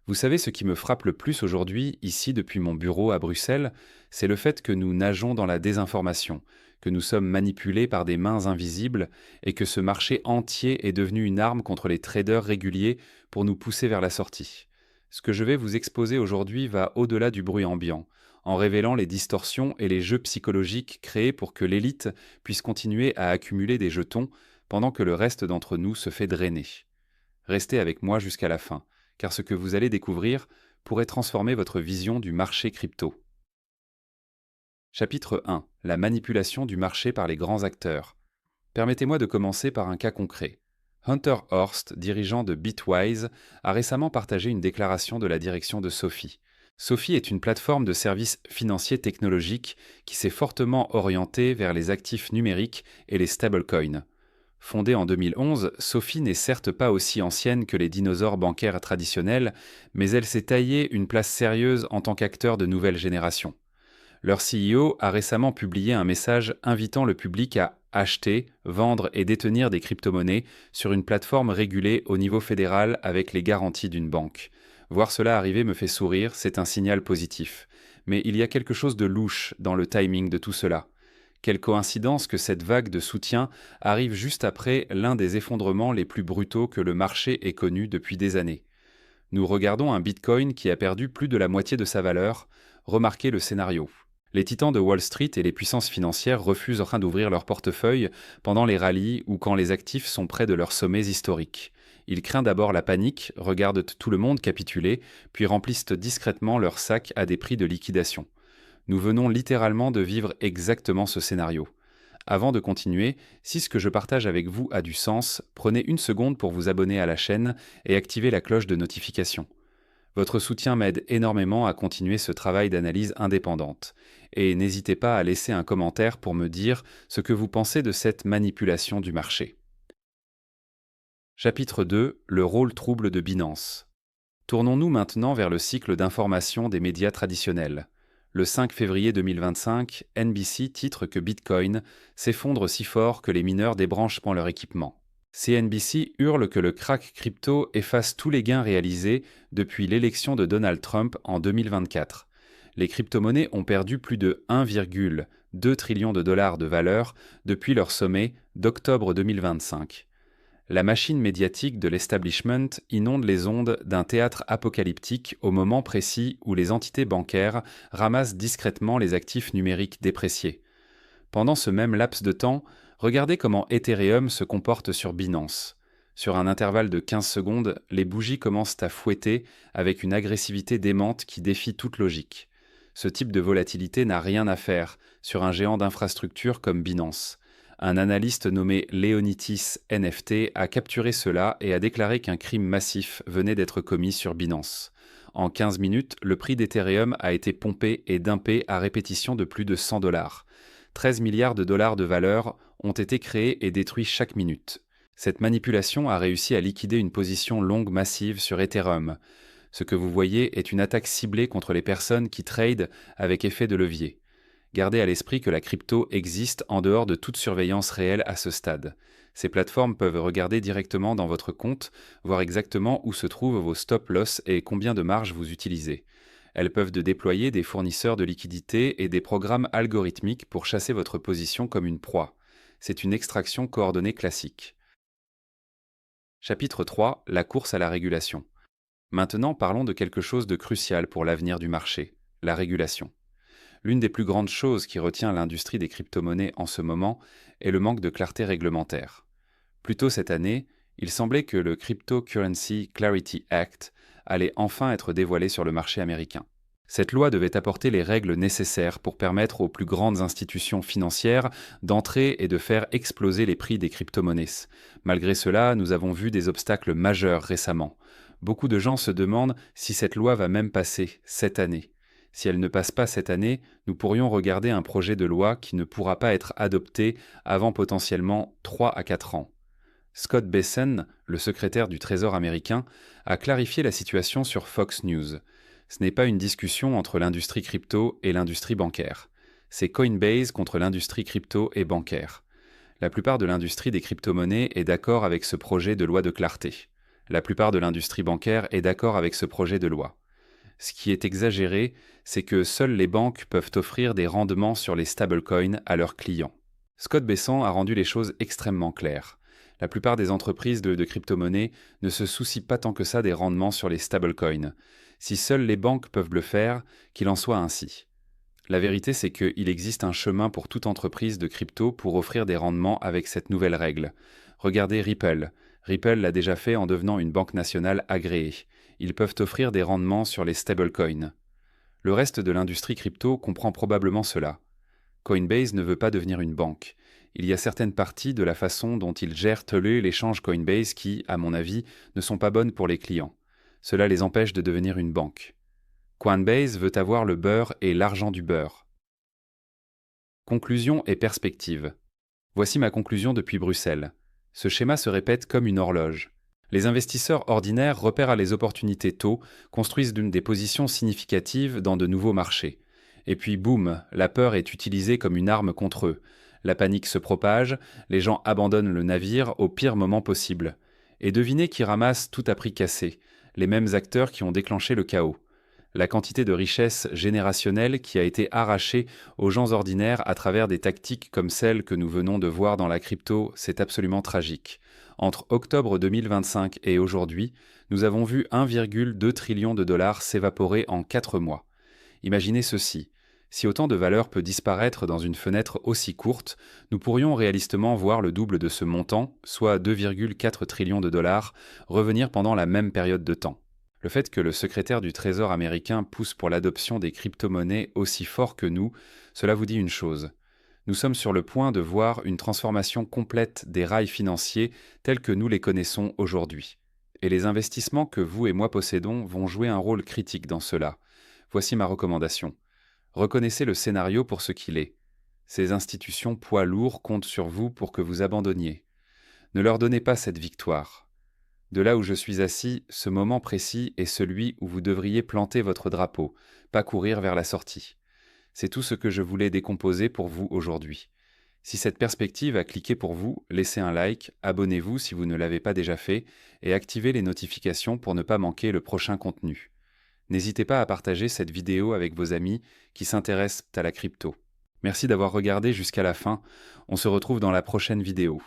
Vous savez, ce qui me frappe le plus aujourd'hui, ici depuis mon bureau à Bruxelles, c'est le fait que nous nageons dans la désinformation, que nous sommes manipulés par des mains invisibles et que ce marché entier est devenu une arme contre les traders réguliers pour nous pousser vers la sortie. Ce que je vais vous exposer aujourd'hui va au-delà du bruit ambiant, en révélant les distorsions et les jeux psychologiques créés pour que l'élite puisse continuer à accumuler des jetons pendant que le reste d'entre nous se fait drainer. Restez avec moi jusqu'à la fin, car ce que vous allez découvrir pourrait transformer votre vision du marché crypto. Chapitre 1. La manipulation du marché par les grands acteurs. Permettez-moi de commencer par un cas concret. Hunter Horst, dirigeant de Bitwise, a récemment partagé une déclaration de la direction de Sophie. Sophie est une plateforme de services financiers technologiques qui s'est fortement orientée vers les actifs numériques et les stablecoins. Fondée en 2011, Sophie n'est certes pas aussi ancienne que les dinosaures bancaires traditionnels, mais elle s'est taillée une place sérieuse en tant qu'acteur de nouvelle génération. Leur CEO a récemment publié un message invitant le public à acheter, vendre et détenir des crypto-monnaies sur une plateforme régulée au niveau fédéral avec les garanties d'une banque. Voir cela arriver me fait sourire, c'est un signal positif. Mais il y a quelque chose de louche dans le timing de tout cela. Quelle coïncidence que cette vague de soutien arrive juste après l'un des effondrements les plus brutaux que le marché ait connu depuis des années. Nous regardons un Bitcoin qui a perdu plus de la moitié de sa valeur. Remarquez le scénario. Les titans de Wall Street et les puissances financières refusent enfin d'ouvrir leur portefeuille pendant les rallyes ou quand les actifs sont près de leurs sommets historiques. Ils craignent d'abord la panique, regardent tout le monde capituler, puis remplissent discrètement leurs sacs à des prix de liquidation. Nous venons littéralement de vivre exactement ce scénario. Avant de continuer, si ce que je partage avec vous a du sens, prenez une seconde pour vous abonner à la chaîne et activer la cloche de notification. Votre soutien m'aide énormément à continuer ce travail d'analyse indépendante. Et n'hésitez pas à laisser un commentaire pour me dire ce que vous pensez de cette manipulation du marché. Chapitre 2. Le rôle trouble de Binance. Tournons-nous maintenant vers le cycle d'information des médias traditionnels. Le 5 février 2025, NBC titre que Bitcoin s'effondre si fort que les mineurs débranchent leur équipement. CNBC hurle que le krach crypto efface tous les gains réalisés depuis l'élection de Donald Trump en 2024. Les crypto-monnaies ont perdu plus de 1,2 trillion de dollars de valeur depuis leur sommet d'octobre 2025. La machine médiatique de l'establishment inonde les ondes d'un théâtre apocalyptique au moment précis où les entités bancaires ramassent discrètement les actifs numériques dépréciés. Pendant ce même laps de temps, regardez comment Ethereum se comporte sur Binance. Sur un intervalle de 15 secondes, les bougies commencent à fouetter avec une agressivité démente qui défie toute logique. Ce type de volatilité n'a rien à faire sur un géant d'infrastructure comme Binance. Un analyste nommé Leonitis NFT a capturé cela et a déclaré qu'un crime massif venait d'être commis sur Binance. En 15 minutes, le prix d'Ethereum a été pompé et dumpé à répétition de plus de 100 dollars. 13 milliards de dollars de valeur ont été créés et détruits chaque minute. Cette manipulation a réussi à liquider une position longue massive sur Ethereum. Ce que vous voyez est une attaque ciblée contre les personnes qui tradent avec effet de levier. Gardez à l'esprit que la crypto existe en dehors de toute surveillance réelle à ce stade. Ces plateformes peuvent regarder directement dans votre compte, voir exactement où se trouvent vos stop-loss et combien de marge vous utilisez. Elles peuvent déployer des fournisseurs de liquidités et des programmes algorithmiques pour chasser votre position comme une proie. C'est une extraction coordonnée classique. Chapitre 3. La course à la régulation. Maintenant, parlons de quelque chose de crucial pour l'avenir du marché, la régulation. L'une des plus grandes choses qui retient l'industrie des crypto-monnaies en ce moment est le manque de clarté réglementaire. Plus tôt cette année, il semblait que le Cryptocurrency Clarity Act allait enfin être dévoilé sur le marché américain. Cette loi devait apporter les règles nécessaires pour permettre aux plus grandes institutions financières d'entrer et de faire exploser les prix des crypto-monnaies. Malgré cela, nous avons vu des obstacles majeurs récemment. Beaucoup de gens se demandent si cette loi va même passer cette année. Si elle ne passe pas cette année, nous pourrions regarder un projet de loi qui ne pourra pas être adopté avant potentiellement 3 à 4 ans. Scott Bessent, le secrétaire du Trésor américain, a clarifié la situation sur Fox News. Ce n'est pas une discussion entre l'industrie crypto et l'industrie bancaire. C'est Coinbase contre l'industrie crypto et bancaire. La plupart de l'industrie des crypto-monnaies est d'accord avec ce projet de loi de clarté. La plupart de l'industrie bancaire est d'accord avec ce projet de loi. Ce qui est exagéré, c'est que seules les banques peuvent offrir des rendements sur les stablecoins à leurs clients. Scott Bessent a rendu les choses extrêmement claires. La plupart des entreprises de crypto-monnaies ne se soucient pas tant que ça des rendements sur les stablecoins. Si seules les banques peuvent le faire, qu'il en soit ainsi. La vérité, c'est qu'il existe un chemin pour toute entreprise de crypto pour offrir des rendements avec cette nouvelle règle. Regardez Ripple. Ripple l'a déjà fait en devenant une banque nationale agréée. Ils peuvent offrir des rendements sur les stablecoins. Le reste de l'industrie crypto comprend probablement cela. Coinbase ne veut pas devenir une banque. Il y a certaines parties de la façon dont ils gèrent l'échange Coinbase qui, à mon avis, ne sont pas bonnes pour les clients. Cela les empêche de devenir une banque. Coinbase veut avoir le beurre et l'argent du beurre. Conclusion et perspective. Voici ma conclusion depuis Bruxelles. Ce schéma se répète comme une horloge. Les investisseurs ordinaires repèrent les opportunités tôt, construisent des positions significatives dans de nouveaux marchés. Et puis boum, la peur est utilisée comme une arme contre eux. La panique se propage, les gens abandonnent le navire au pire moment possible. Et devinez qui ramasse tout à prix cassé, les mêmes acteurs qui ont déclenché le chaos. La quantité de richesse générationnelle qui a été arrachée aux gens ordinaires à travers des tactiques comme celles que nous venons de voir dans la crypto, c'est absolument tragique. Entre octobre 2025 et aujourd'hui, nous avons vu 1,2 trillion de dollars s'évaporer en 4 mois. Imaginez ceci. Si autant de valeur peut disparaître dans une fenêtre aussi courte, nous pourrions réalistement voir le double de ce montant, soit 2,4 trillions de dollars, revenir pendant la même période de temps. Le fait que le secrétaire du Trésor américain pousse pour l'adoption des crypto-monnaies aussi fort que nous, cela vous dit une chose. Nous sommes sur le point de voir une transformation complète des rails financiers tels que nous les connaissons aujourd'hui. Et les investissements que vous et moi possédons vont jouer un rôle critique dans cela. Voici ma recommandation. Reconnaissez le scénario pour ce qu'il est. Ces institutions poids lourds comptent sur vous pour que vous abandonniez. Ne leur donnez pas cette victoire. De là où je suis assis, ce moment précis est celui où vous devriez planter votre drapeau, pas courir vers la sortie. C'est tout ce que je voulais décomposer pour vous aujourd'hui. Si cette perspective a cliqué pour vous, laissez un like, abonnez-vous si vous ne l'avez pas déjà fait et activez les notifications pour ne pas manquer le prochain contenu. N'hésitez pas à partager cette vidéo avec vos amis qui s'intéressent à la crypto. Merci d'avoir regardé jusqu'à la fin. On se retrouve dans la prochaine vidéo.